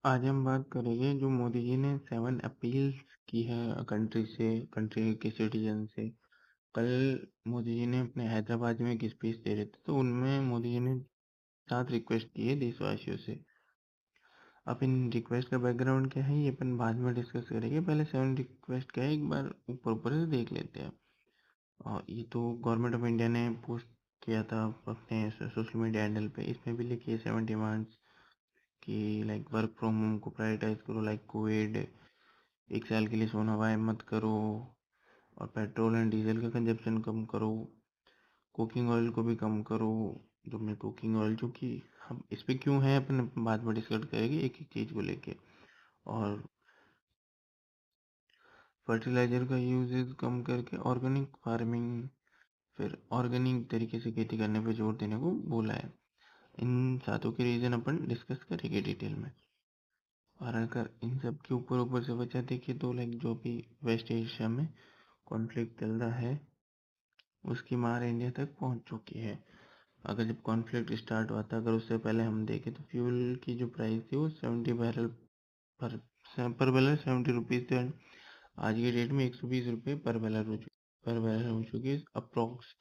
आज हम बात करेंगे जो मोदी जी ने 7 अपील्स की है कंट्री के सिटीजन से। कल मोदी जी ने अपने हैदराबाद में एक स्पीच दे रहे थे, तो उनमें मोदी जी ने 7 रिक्वेस्ट की है देशवासियों से। अब इन रिक्वेस्ट का बैकग्राउंड क्या है ये अपन बाद में डिस्कस करेंगे। पहले 7 रिक्वेस्ट क्या है एक बार ऊपर ऊपर से देख लेते हैं। और ये तो गवर्नमेंट ऑफ इंडिया ने पोस्ट किया था अपने सोशल मीडिया हैंडल पे। इसमें भी लिखी है 7 डिमांड्स कि लाइक वर्क फ्रॉम होम को प्रायोरिटाइज करो, लाइक कोविड, 1 साल के लिए सोना वाय मत करो, और पेट्रोल एंड डीजल का कंजप्शन कम करो, कुकिंग ऑयल को भी कम करो। जो मैं कुकिंग ऑयल जो कि हम इस पे क्यों है अपन बाद में डिस्कस करेंगे एक एक चीज़ को लेके। और फर्टिलाइजर का यूजेज कम करके ऑर्गेनिक फार्मिंग, फिर ऑर्गेनिक तरीके से खेती करने पे जोर देने को बोला है। इन सातों के रीज़न अपन डिस्कस करेंगे डिटेल में। और अगर इन सब के ऊपर ऊपर से वजह देखिए तो लाइक जो भी वेस्ट एशिया में कॉन्फ्लिक्ट चल रहा है उसकी मार इंडिया तक पहुंच चुकी है। अगर जब कॉन्फ्लिक्ट स्टार्ट हुआ था, अगर उससे पहले हम देखें तो फ्यूल की जो प्राइस थी वो 70 बैरल पर पर बैरल 70 रुपीज़ थे। आज की डेट में 120 रुपये पर बैरल हो चुकी है। अप्रोक्स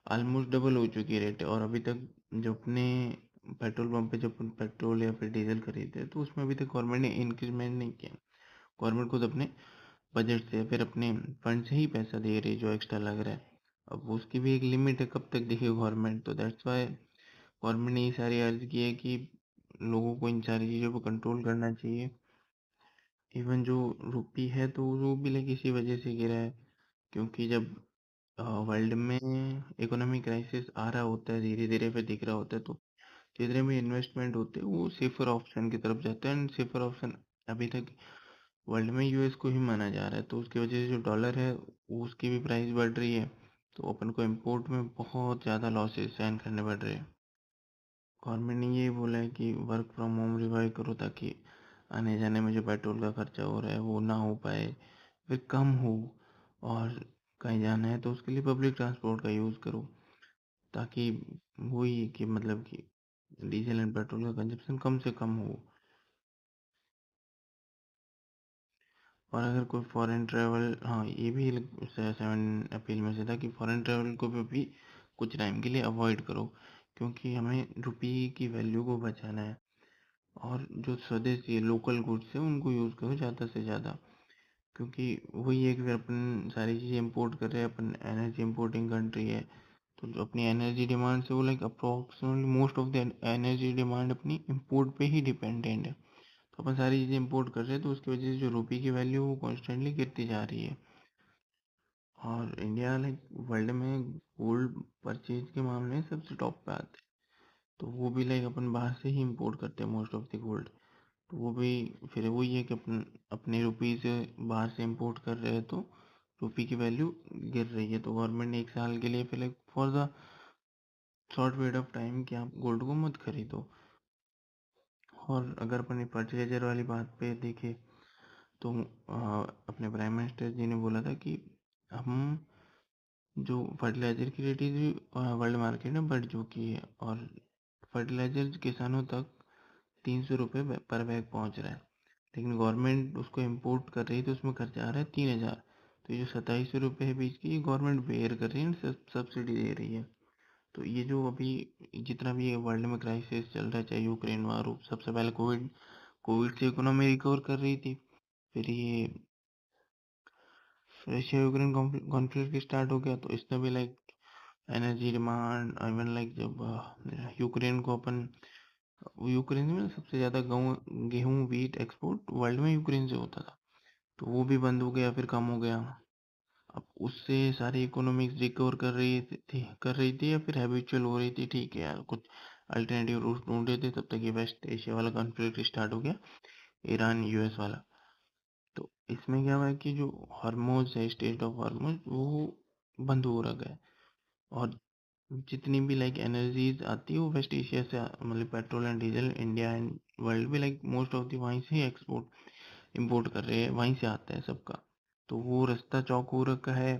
ऑलमोस्ट डबल हो चुकी है रेट। और अभी तक जो अपने पेट्रोल पंप पे जब पेट्रोल या फिर डीजल खरीदते हैं तो उसमें अभी तक गवर्नमेंट ने इंक्रीमेंट नहीं किया। गवर्नमेंट खुद अपने बजट से फिर अपने फंड से ही पैसा दे रही है जो एक्स्ट्रा लग रहा है। अब उसकी भी एक लिमिट है कब तक देखे गवर्नमेंट, तो दैट्स वाई गवर्नमेंट ने ये सारी अर्ज की है कि लोगों को इन सारी चीज़ों पर कंट्रोल करना चाहिए। इवन जो रुपी है तो वो भी लाइक इसी वजह से गिरा है, क्योंकि जब वर्ल्ड में इकोनॉमिक क्राइसिस आ रहा होता है धीरे धीरे फिर दिख रहा होता है, तो जितने भी इन्वेस्टमेंट होते हैं वो सेफर ऑप्शन की तरफ जाते हैं। एंड सेफर ऑप्शन अभी तक वर्ल्ड में यूएस को ही माना जा रहा है, तो उसकी वजह से जो डॉलर है वो उसकी भी प्राइस बढ़ रही है। तो अपन को इम्पोर्ट में बहुत ज़्यादा लॉसेस सहन करने पड़ रहे हैं। गवर्नमेंट ने ये बोला है कि वर्क फ्रॉम होम रिवाइव करो ताकि आने जाने में जो पेट्रोल का खर्चा हो रहा है वो ना हो पाए, फिर कम हो। और कहीं जाना है तो उसके लिए पब्लिक ट्रांसपोर्ट का यूज़ करो, ताकि वही कि मतलब कि डीजल एंड पेट्रोल का कंजप्शन कम से कम हो। और अगर कोई फॉरेन ट्रैवल, हाँ ये भी 7 अपील में से था कि फॉरेन ट्रैवल को भी कुछ टाइम के लिए अवॉइड करो, क्योंकि हमें रुपये की वैल्यू को बचाना है। और जो स्वदेशी लोकल गुड्स है उनको यूज़ करो ज़्यादा से ज़्यादा, क्योंकि वही है कि फिर अपन सारी चीज़ें इंपोर्ट कर रहे हैं, अपन एनर्जी इंपोर्टिंग कंट्री है। तो जो अपनी एनर्जी डिमांड से वो like approximately most of the energy demand अपनी इंपोर्ट पे ही डिपेंडेंट है। तो अपन सारी चीज़ें इंपोर्ट कर रहे हैं, तो उसकी वजह से जो रुपये की वैल्यू वो कॉन्स्टेंटली गिरती जा रही है। और इंडिया लाइक वर्ल्ड में गोल्ड परचेज के मामले में सबसे टॉप पे आता है। तो वो भी लाइक अपन बाहर से ही इंपोर्ट करते हैं मोस्ट ऑफ द गोल्ड। तो वो भी फिर वही है कि अपन अपने रुपये से बाहर से इंपोर्ट कर रहे हैं, तो रुपये की वैल्यू गिर रही है। तो गवर्नमेंट ने 1 साल के लिए फिर like for the short period of time कि आप गोल्ड को मत खरीदो। और अगर अपनी फर्टिलाइजर वाली बात पे देखें तो अपने प्राइम मिनिस्टर जी ने बोला था कि हम जो फर्टिलाइजर की रेट भी वर्ल्ड मार्केट में बढ़ चुकी है, और फर्टिलाइजर किसानों तक 300 रुपये पर बैग पहुंच रहा है। लेकिन गवर्नमेंट उसको इंपोर्ट कर रही है तो उसमें खर्चा आ रहा है 3,000। तो ये जो 2700 रुपये है बीच की, ये गवर्नमेंट बेयर कर रही है, सब्सिडी दे रही है। तो ये जो अभी जितना भी वर्ल्ड में क्राइसिस चल रहा है, चाहे यूक्रेन वार हो, सबसे पहले कोविड कोविड से इकोनॉमी रिकवर कर रही थी। फिर ये रशिया यूक्रेन कॉन्फ्लिक्ट स्टार्ट हो गया, तो इसने भी like energy demand, even like जब यूक्रेन को अपन यूक्रेन में सबसे ज़्यादा गेहूँ वीट एक्सपोर्ट वर्ल्ड में यूक्रेन से होता था, तो वो भी बंद हो गया, फिर कम हो गया। अब उससे सारी इकोनॉमिक्स रिकवर कर रही थी या फिर हैबिचुअल हो रही थी, ठीक है यार कुछ अल्टरनेटिव रूट ढूंढ रहे थे, तब तक ये वेस्ट एशिया वाला कॉन्फ्लिक्ट स्टार्ट हो गया, ईरान यूएस वाला। तो इसमें क्या हुआ है कि जो हॉर्मोज है, स्टेट ऑफ हॉर्मोज वो बंद हो रखा है। और जितनी भी लाइक एनर्जीज आती है वो वेस्ट एशिया से मतलब petrol and diesel India and world भी लाइक मोस्ट ऑफ दी वहीं से ही एक्सपोर्ट इंपोर्ट कर रहे हैं, वहीं से आता है सबका। तो वो रास्ता चौक हो रखा है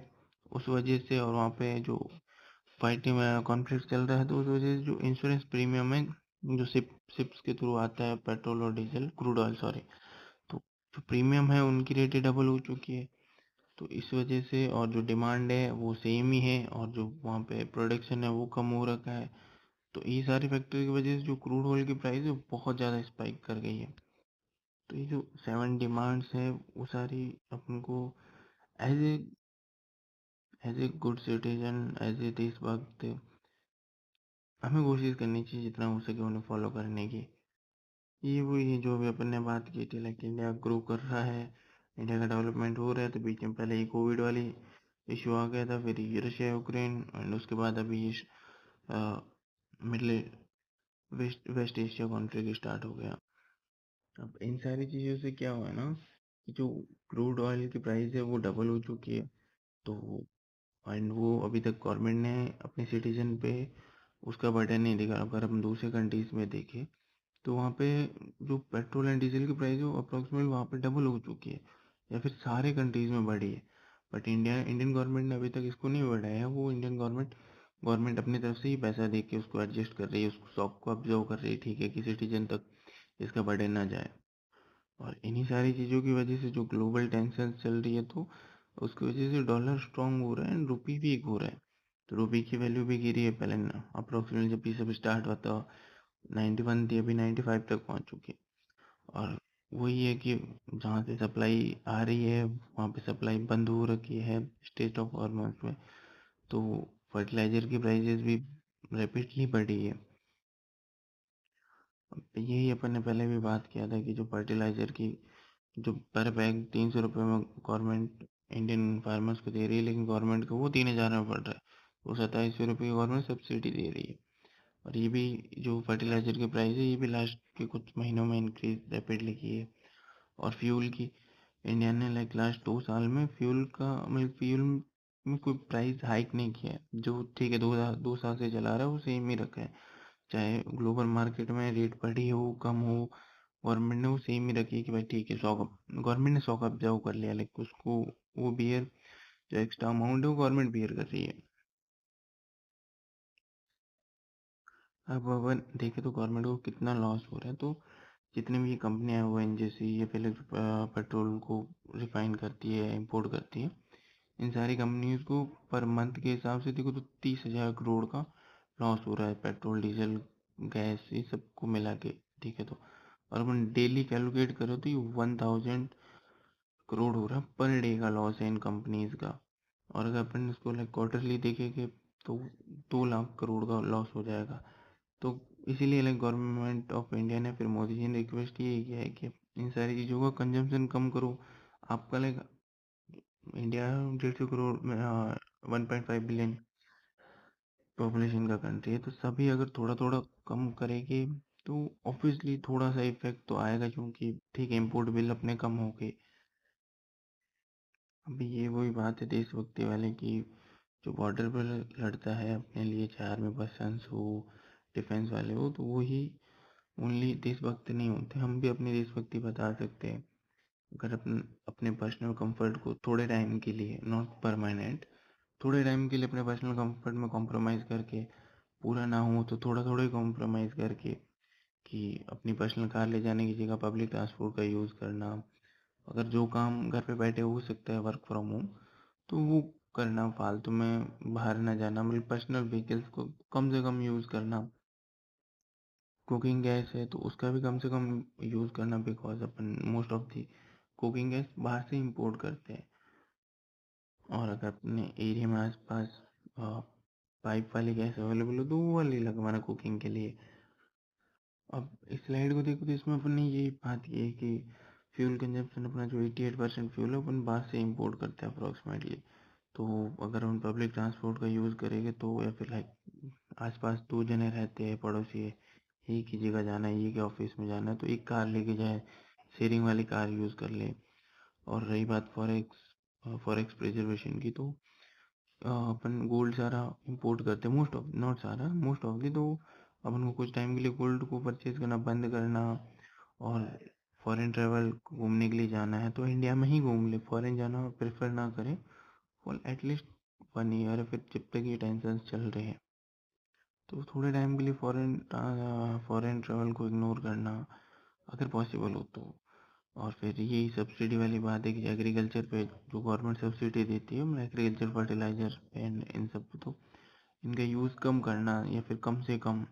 उस वजह से। और वहाँ पे जो फाइटिंग में कॉन्फ्लिक्ट चल रहा है, तो उस वजह से जो इंश्योरेंस प्रीमियम है जो शिप्स के थ्रू आता है पेट्रोल और डीजल, क्रूड ऑयल सॉरी, तो जो प्रीमियम है उनकी रेटें डबल हो चुकी है। तो इस वजह से, और जो डिमांड है वो सेम ही है, और जो वहाँ पे प्रोडक्शन है वो कम हो रखा है। तो ये सारी फैक्टर की वजह से जो क्रूड ऑयल की प्राइस है वो बहुत ज़्यादा स्पाइक कर गई है। तो ये जो 7 डिमांड्स है वो सारी अपन को as a good citizen, as a देशभक्त, हमें कोशिश करनी चाहिए जितना हो सके उन्हें फॉलो करने की। ये वही है जो अभी अपन ने बात की थी, लाइक इंडिया ग्रो कर रहा है, इंडिया का डेवलपमेंट हो रहा है। तो बीच में पहले ये कोविड वाली इशू आ गया था, फिर ये रशिया यूक्रेन, एंड उसके बाद अभी ये मिडल वेस्ट एशिया कंट्री की स्टार्ट हो गया। अब इन सारी चीज़ों से क्या हुआ है ना, कि जो क्रूड ऑयल की प्राइस है वो डबल हो चुकी है। तो एंड वो अभी तक गवर्नमेंट ने अपने सिटीजन पे उसका बर्डन नहीं दिखा। अगर हम दूसरे कंट्रीज में देखें तो वहाँ पे जो पेट्रोल एंड डीजल की प्राइस है वो अप्रोक्सीमेट वहाँ पे डबल हो चुकी है, या फिर सारे कंट्रीज में बढ़ी है। बट इंडियन गवर्नमेंट ने अभी तक इसको नहीं बढ़ाया है। वो इंडियन गवर्नमेंट अपनी तरफ से ही पैसा दे के उसको एडजस्ट कर रही है, उसको शॉक को ऑब्जर्व कर रही है, ठीक है, कि सिटीजन तक इसका बर्डन ना जाए। और इन्हीं सारी चीज़ों की वजह से जो ग्लोबल टेंशन चल रही है, तो उसकी वजह से डॉलर स्ट्रांग हो रहा है एंड रुपी वीक हो रहा है। तो रुपी की वैल्यू भी गिरी है। पहले अप्रोक्सीमेटली जब ये सब स्टार्ट हुआ था 91 थी, अभी 95 तक पहुंच चुकी है। और वही है कि जहाँ से सप्लाई आ रही है वहाँ पे सप्लाई बंद हो रखी है स्टेट ऑफ हॉर्मोन्स में। तो फर्टिलाइज़र की प्राइसेस भी रैपिडली बढ़ी है। यही अपन ने पहले भी बात किया था कि जो फर्टिलाइज़र की जो पर बैग 300 रुपये में गवर्नमेंट इंडियन फार्मर्स को दे रही है, लेकिन गवर्नमेंट को वो 3000 में पड़ रहा है। वो 2700 रुपये की गवर्नमेंट सब्सिडी दे रही है। और ये भी जो फर्टिलाइज़र की प्राइस है ये भी लास्ट के कुछ महीनों में इंक्रीज रैपिडली की है। और फ्यूल की, इंडिया ने लाइक लास्ट 2 साल में फ्यूल का मतलब फ्यूल में कोई प्राइस हाइक नहीं किया है। जो ठीक है 2 साल से चला रहा है वो सेम ही रखा है। चाहे ग्लोबल मार्केट में रेट बढ़ी हो कम हो, गवर्नमेंट ने वो सेम ही रखी है कि भाई ठीक है, गवर्नमेंट ने 100 का ऑब्जर्व कर लिया, लाइक उसको वो बियर, जो एक्स्ट्रा अमाउंट है वो गवर्नमेंट बियर कर रही है। अब अगर देखें तो गवर्नमेंट को कितना लॉस हो रहा है। तो जितनी भी कंपनियां हैं, वो एनजेसी ये पहले पेट्रोल को रिफाइन करती है, इंपोर्ट करती है, इन सारी कंपनीज को पर मंथ के हिसाब से देखो तो 30,000 करोड़ का लॉस हो रहा है, पेट्रोल डीजल गैस ये सबको मिला के। ठीक है, तो और अपन डेली कैलकुलेट करो तो ये 1000 करोड़ हो रहा है पर डे का लॉस है इन कंपनीज का। और अगर अपन इसको लाइक क्वार्टरली देखेंगे तो 2 लाख करोड़ का लॉस हो जाएगा। तो इसीलिए लाइक गवर्नमेंट ऑफ इंडिया ने, फिर मोदी जी ने रिक्वेस्ट ये किया है कि इन सारी चीज़ों का कंजम्पशन कम करो। आपका लाइक इंडिया 150 करोड़ में 1.5 बिलियन पॉपुलेशन का कंट्री है, तो सभी अगर थोड़ा थोड़ा कम करेंगे तो ऑब्वियसली थोड़ा सा इफेक्ट तो आएगा, क्योंकि ठीक है इम्पोर्ट बिल अपने कम हो गए। अभी ये वही बात है देशभक्ति वाले की, जो बॉर्डर पर लड़ता है अपने लिए, चाहे आर्मी पर्सन हो, डिफेंस वाले हो, तो वही ओनली देशभक्त नहीं होते। हम भी अपनी देशभक्ति बता सकते हैं अगर अपने पर्सनल कंफर्ट को थोड़े टाइम के लिए, नॉट परमानेंट, थोड़े टाइम के लिए अपने पर्सनल कंफर्ट में कॉम्प्रोमाइज़ करके, पूरा ना हो तो थोड़ा थोड़ा ही कॉम्प्रोमाइज़ करके, कि अपनी पर्सनल कार ले जाने की जगह पब्लिक ट्रांसपोर्ट का यूज़ करना, अगर जो काम घर पे बैठे हो सकता है वर्क फ्रॉम होम, तो वो करना, फालतू में बाहर ना जाना, मतलब पर्सनल व्हीकल्स को कम से कम यूज़ करना। कुकिंग गैस है तो उसका भी कम से कम यूज़ करना, because upon most of the cooking gas बाहर से इंपोर्ट करते हैं। और अगर अपने एरिया में आसपास पाइप वाली गैस अवेलेबल हो तो वो वाली लगवाना कुकिंग के लिए। अब इस स्लाइड को देखो तो इसमें अपन ने यही बात की है कि फ्यूल कंजप्शन अपना जो 88% फ्यूल है अपन बाहर से इंपोर्ट करते हैं अप्रोक्सीमेटली। तो अगर हम पब्लिक ट्रांसपोर्ट का यूज़ करेंगे तो, या फिर लाइक आसपास 2 जने रहते हैं पड़ोसी है, एक ही जगह जाना है, एक ही ऑफिस में जाना है, तो एक कार लेके जाए, शेयरिंग वाली कार यूज़ कर ले। और रही बात फॉरेक्स प्रिजर्वेशन की, तो अपन गोल्ड सारा इंपोर्ट करते हैं, मोस्ट ऑफ, नॉट सारा, मोस्ट ऑफली। तो अपन को कुछ टाइम के लिए गोल्ड को परचेज करना बंद करना, और फॉरेन ट्रैवल घूमने के लिए जाना है तो इंडिया में ही घूम ले, फॉरेन जाना प्रेफर ना करें फॉर एटलीस्ट 1 ईयर, फिर जब तक ये टेंशन चल रहे हैं। तो थोड़े टाइम के लिए फॉरेन ट्रैवल को इग्नोर करना अगर पॉसिबल हो तो। और फिर यही सब्सिडी वाली बात है कि एग्रीकल्चर पे जो गवर्नमेंट सब्सिडी देती है, मतलब एग्रीकल्चर फर्टिलाइजर एंड इन सब पे, तो इनका यूज़ कम करना या फिर कम से कम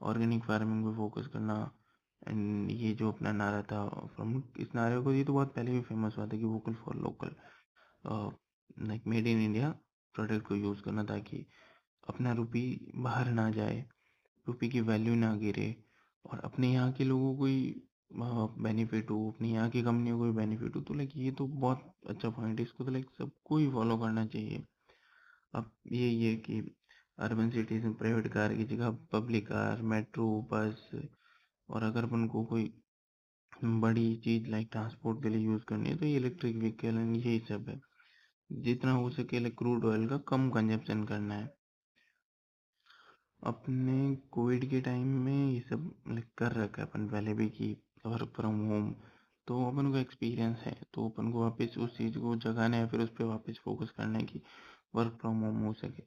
ऑर्गेनिक फार्मिंग पे फोकस करना। एंड ये जो अपना नारा था फ्रॉम, इस नारे को, ये तो बहुत पहले भी फेमस हुआ था कि vocal for local, like made in India product को यूज़ करना, ताकि अपना रुपी बाहर ना जाए, रुपये की वैल्यू ना गिरे, और अपने यहाँ के लोगों को ही बेनिफिट हो, अपनी यहाँ की कंपनियों को भी बेनिफिट हो। तो लाइक ये तो बहुत अच्छा पॉइंट है, इसको तो लाइक सबको ही फॉलो करना चाहिए। अब यही है कि अर्बन सिटीज में प्राइवेट कार की जगह पब्लिक कार, मेट्रो, बस, और अगर अपन को कोई बड़ी चीज़ लाइक ट्रांसपोर्ट के लिए यूज़ करनी है तो ये इलेक्ट्रिक व्हीकल एंड यही सब है। जितना हो सके लाइक क्रूड ऑयल का कम कंजप्शन करना है। अपने कोविड के टाइम में ये सब लाइक कर रखा है अपन पहले भी कि वर्क फ्रॉम होम, तो अपन को एक्सपीरियंस है, तो अपन को वापस उस चीज़ को जगाना है, फिर उस पर वापस फोकस करना है कि वर्क फ्रॉम होम हो सके।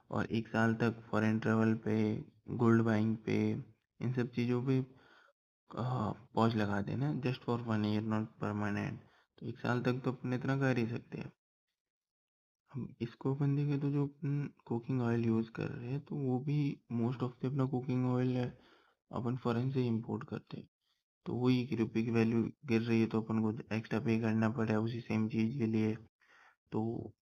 और 1 साल तक फॉरेन ट्रैवल पे, गोल्ड बाइंग पे, इन सब चीज़ों पे पॉज लगा देना, just for 1 year, not permanent. तो 1 साल तक तो अपन इतना कर ही सकते हैं। हम इसको अपन देखें तो जो अपन कुकिंग ऑयल यूज़ कर रहे हैं, तो वो भी मोस्ट ऑफ द अपना कुकिंग ऑयल है अपन फॉरेन से इंपोर्ट करते हैं। तो वही कि रुपये की वैल्यू गिर रही है तो अपन को एक्स्ट्रा पे करना पड़ा है उसी सेम चीज़ के लिए। तो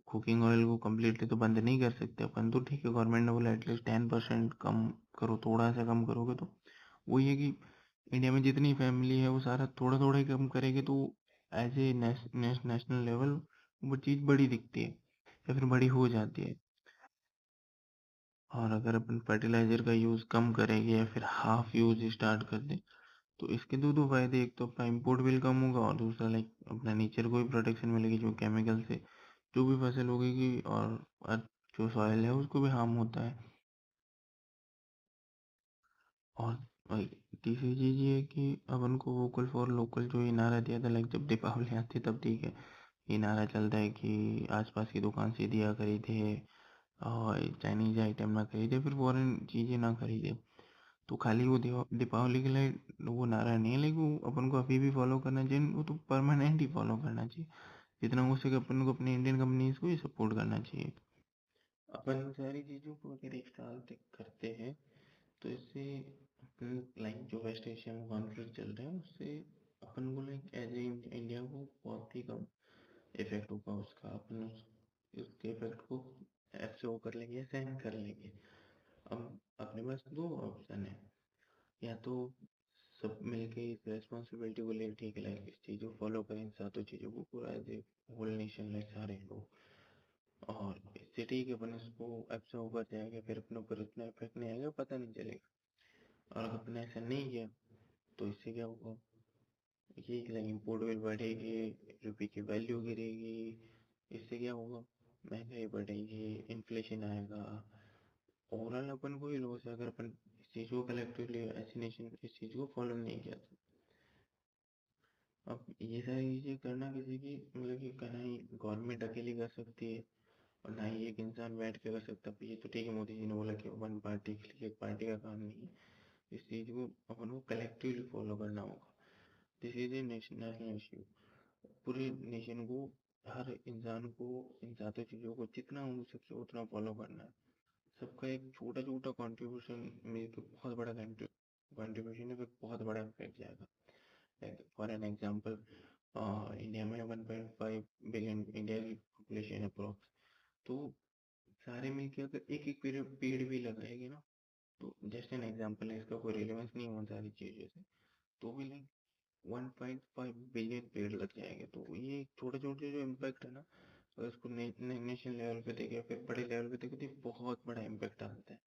कुकिंग ऑयल को कम्प्लीटली तो बंद नहीं कर सकते अपन, तो ठीक है, गवर्नमेंट ने बोला एटलीस्ट 10% कम करो, थोड़ा सा कम करोगे तो वही है कि इंडिया में जितनी फैमिली है वो सारा थोड़ा थोड़ा ही कम करेगी, तो एज ए नेशनल लेवल वो चीज़ बड़ी दिखती है या फिर बड़ी हो जाती है। और अगर अपन फर्टिलाइज़र का यूज़ कम करेंगे या फिर हाफ यूज़ स्टार्ट कर दें, तो इसके दो फायदे, एक तो अपना इंपोर्ट बिल कम होगा, और दूसरा लाइक अपना नेचर को भी प्रोटेक्शन मिलेगी जो केमिकल से जो भी फसल उगेगी, और जो सॉइल है उसको भी हार्म होता है। और लाइक तीसरी चीज़ ये है कि अपन को वोकल फॉर लोकल जो ये नारा दिया था, लाइक जब दीपावली आती है तब ठीक है, ये नारा चलता है कि आसपास की दुकान से दिया खरीदे, और चाइनीज आइटम ना खरीदे, फिर फॉरेन चीज़ें ना खरीदे। तो खाली वो दीपावली के लिए वो नारा नहीं है, लेकिन वो अपन को अभी भी फॉलो करना चाहिए, वो तो परमानेंट ही फॉलो करना चाहिए। जितना हो सके अपन को अपनी इंडियन कंपनीज को ही सपोर्ट करना चाहिए। अपन इन सारी चीज़ों को अगर 1 साल तक करते हैं तो इससे लाइक जो वेस्ट एशिया में कॉन्फ्लिक्ट चल रहा है उससे अपन को लाइक एज ए इंडिया को बहुत ही कम इफेक्ट होगा उसका। अपन उसके इफेक्ट को एब्जॉर्ब कर लेंगे, सहन कर लेंगे। अब अपने पास दो ऑप्शन है, या तो सब मिलके इस रेस्पॉन्सिबिलिटी को ले, ठीक है, लाइक इस चीज़ को फॉलो करें, इन सातों चीज़ों को पूरा as a whole nation, like सारे लोग, और इससे ठीक है अपन इसको एब्जॉर्ब कर जाएंगे, फिर अपने ऊपर उतना इफेक्ट नहीं आएगा, पता नहीं चलेगा। और अगर अपने ऐसा नहीं किया तो इससे क्या होगा, ये लाइक इम्पोर्ट बिल बढ़ेगी, रुपये की वैल्यू गिरेगी, इससे क्या होगा, महंगाई बढ़ेगी, इन्फ्लेशन आएगा, ओवरऑल अपन को ही लॉस है अगर अपन इस चीज़ को कलेक्टिवली एज नेशन इस चीज़ को फॉलो नहीं किया तो। अब ये सारी चीज़ें करना किसी की मतलब कि ना ही गवर्नमेंट अकेली कर सकती है, और ना ही एक इंसान बैठ के कर सकता है। ये तो ठीक है, मोदी जी ने बोला कि वन पार्टी के लिए, एक पार्टी का काम नहीं है, इस चीज़ को अपन को कलेक्टिवली फॉलो करना होगा। This is a national issue, पूरे नेशन को, हर इंसान को इन सातों चीज़ों को जितना हो सके उतना फॉलो करना है। सबका एक छोटा छोटा कंट्रीब्यूशन में तो बहुत बड़ा कंट्रीब्यूशन है, फिर बहुत बड़ा इम्पैक्ट जाएगा। फॉर एन एग्जाम्पल, इंडिया में 1.5 बिलियन इंडिया की पॉपुलेशन है अप्रोक्स, तो सारे मिलके अगर एक एक पेड़ भी लगाएंगे ना, तो जस्ट एन एग्जाम्पल है, इसका कोई रिलेवेंस नहीं है उन सारी चीज़ों से, तो भी लाइक 1.5 बिलियन पेड़ लग जाएंगे। तो ये छोटे छोटे जो इम्पैक्ट है ना, अगर इसको नेशनल लेवल पे देखे, फिर बड़े लेवल पे देखे, तो बहुत बड़ा इम्पैक्ट आता है।